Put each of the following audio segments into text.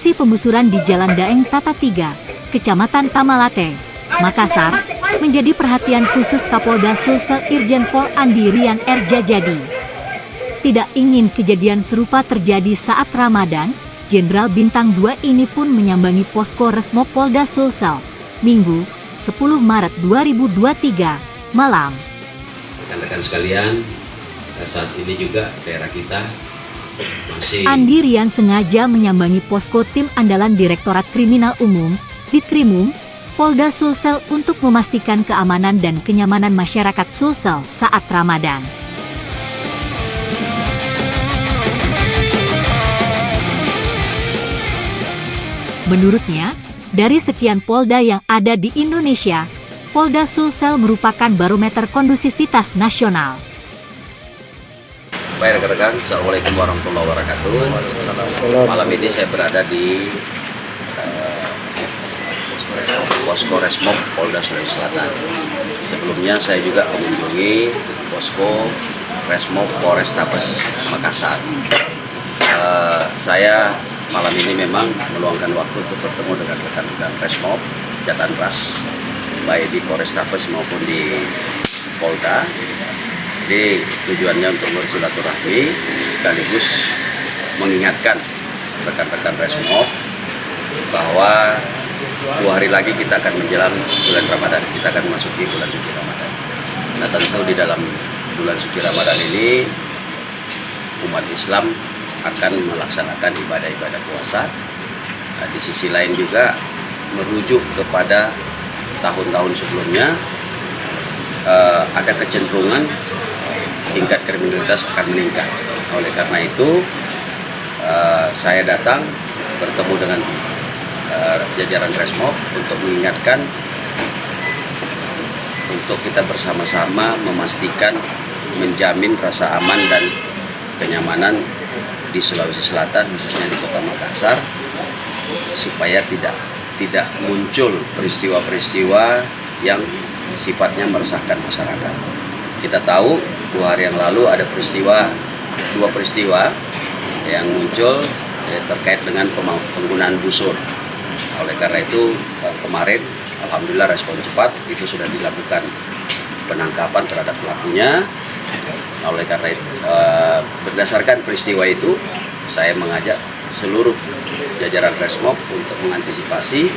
Aksi penggusuran di Jalan Daeng Tata 3, Kecamatan Tamalate, Makassar, menjadi perhatian khusus Kapolda Sulsel Irjen Pol Andi Rian Erjajadi. Tidak ingin kejadian serupa terjadi saat Ramadan, Jenderal Bintang 2 ini pun menyambangi posko Resmob Polda Sulsel, Minggu, 10 Maret 2023, malam. Rekan-rekan sekalian, saat ini juga daerah kita masih... Andi Rian sengaja menyambangi posko tim andalan Direktorat Kriminal Umum, Ditkrimum, Polda Sulsel untuk memastikan keamanan dan kenyamanan masyarakat Sulsel saat Ramadan. Menurutnya, dari sekian Polda yang ada di Indonesia, Polda Sulsel merupakan barometer kondusivitas nasional. Baik rekan-rekan, Assalamualaikum warahmatullahi wabarakatuh. Malam ini saya berada di posko Resmob Polda Sulawesi Selatan. Sebelumnya saya juga mengunjungi posko Resmob Polrestabes Makassar. Saya malam ini memang meluangkan waktu untuk bertemu dengan rekan-rekan Resmob Jatanras, baik di Polrestabes maupun di Polda. Jadi tujuannya untuk bersilaturahmi sekaligus mengingatkan rekan-rekan Resmob bahwa 2 hari lagi kita akan menjelang bulan Ramadan, kita akan memasuki bulan suci Ramadan. Nah tentu di dalam bulan suci Ramadan ini umat Islam akan melaksanakan ibadah-ibadah puasa. Nah, di sisi lain juga merujuk kepada tahun-tahun sebelumnya, ada kecenderungan tingkat kriminalitas akan meningkat. Oleh karena itu saya datang bertemu dengan jajaran Resmob untuk mengingatkan untuk kita bersama-sama memastikan menjamin rasa aman dan kenyamanan di Sulawesi Selatan, khususnya di Kota Makassar, supaya tidak muncul peristiwa-peristiwa yang sifatnya meresahkan masyarakat. Kita tahu 2 hari yang lalu ada 2 peristiwa yang muncul terkait dengan penggunaan busur. Oleh karena itu kemarin alhamdulillah respon cepat, itu sudah dilakukan penangkapan terhadap pelakunya. Oleh karena itu berdasarkan peristiwa itu saya mengajak seluruh jajaran Resmob untuk mengantisipasi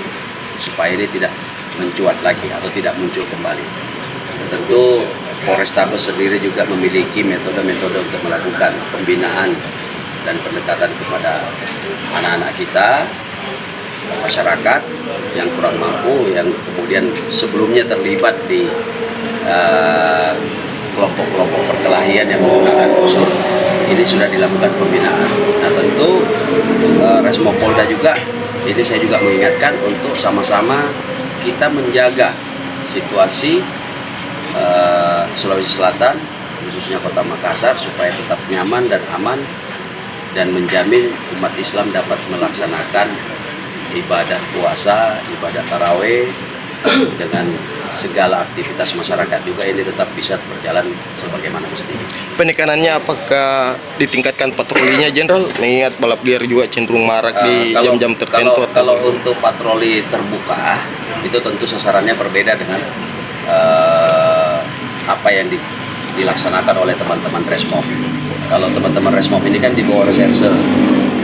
supaya ini tidak mencuat lagi atau tidak muncul kembali. Tentu Polrestabes sendiri juga memiliki metode-metode untuk melakukan pembinaan dan pendekatan kepada anak-anak kita, masyarakat yang kurang mampu, yang kemudian sebelumnya terlibat di kelompok-kelompok perkelahian yang menggunakan busur. Ini sudah dilakukan pembinaan. Nah tentu Resmob Polda juga, ini saya juga mengingatkan untuk sama-sama kita menjaga situasi Sulawesi Selatan, khususnya Kota Makassar, supaya tetap nyaman dan aman dan menjamin umat Islam dapat melaksanakan ibadah puasa, ibadah tarawih dengan segala aktivitas masyarakat juga ini tetap bisa berjalan sebagaimana mestinya. Penekanannya apakah ditingkatkan patrolinya, Jenderal? Mengingat balap liar juga cenderung marak di jam-jam tertentu. Kalau untuk patroli terbuka itu tentu sasarannya berbeda dengan apa yang dilaksanakan oleh teman-teman Resmob. Kalau teman-teman Resmob ini kan di bawah reserse,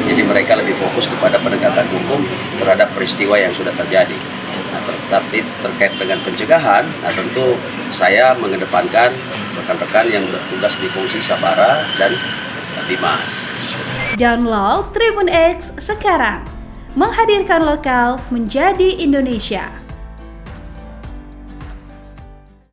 jadi mereka lebih fokus kepada penegakan hukum terhadap peristiwa yang sudah terjadi. Nah, tetapi terkait dengan pencegahan, nah tentu saya mengedepankan rekan-rekan yang bertugas di fungsi Sabara dan Dimas. Download Tribun X sekarang, menghadirkan lokal menjadi Indonesia.